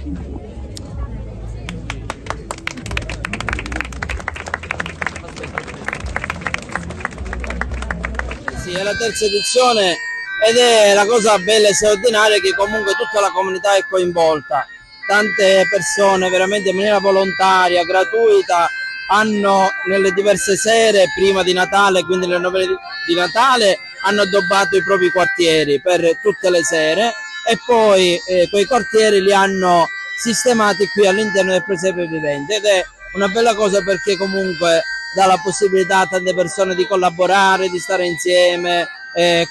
Sì, è la terza edizione ed è la cosa bella e straordinaria che comunque tutta la comunità è coinvolta. Tante persone veramente in maniera volontaria, gratuita, hanno nelle diverse sere prima di Natale, quindi le novelle di Natale, hanno addobbato i propri quartieri per tutte le sere e poi quei quartieri li hanno sistemati qui all'interno del presepe vivente ed è una bella cosa perché comunque dà la possibilità a tante persone di collaborare, di stare insieme,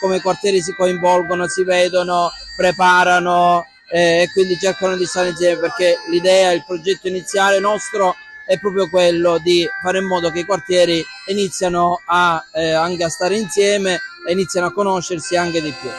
come i quartieri si coinvolgono, si vedono, preparano e quindi cercano di stare insieme perché l'idea, il progetto iniziale nostro è proprio quello di fare in modo che i quartieri iniziano anche a stare insieme e iniziano a conoscersi anche di più.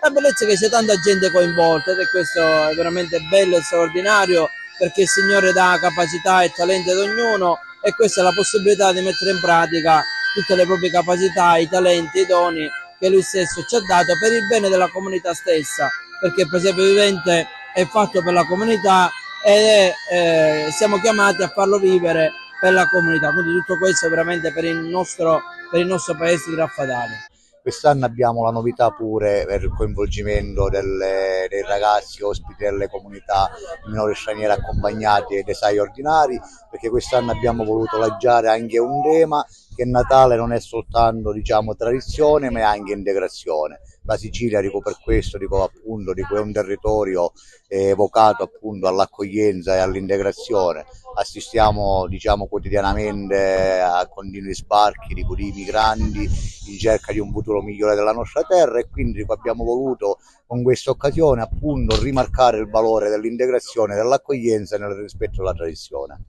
La bellezza è che c'è tanta gente coinvolta ed è questo è veramente bello e straordinario perché il Signore dà capacità e talenti ad ognuno e questa è la possibilità di mettere in pratica tutte le proprie capacità, i talenti, i doni che Lui stesso ci ha dato per il bene della comunità stessa, perché il presepe vivente è fatto per la comunità e siamo chiamati a farlo vivere per la comunità, quindi tutto questo è veramente per il nostro paese di Raffadali. Quest'anno abbiamo la novità pure per il coinvolgimento dei ragazzi ospiti delle comunità minori straniere accompagnati e dei SAI ordinari, perché quest'anno abbiamo voluto lanciare anche un tema che Natale non è soltanto tradizione ma è anche integrazione. La Sicilia, dico per questo, dico appunto, è un territorio vocato appunto all'accoglienza e all'integrazione. Assistiamo quotidianamente a continui sbarchi di migranti in cerca di un futuro migliore della nostra terra e quindi abbiamo voluto con questa occasione appunto rimarcare il valore dell'integrazione, dell'accoglienza nel rispetto della tradizione.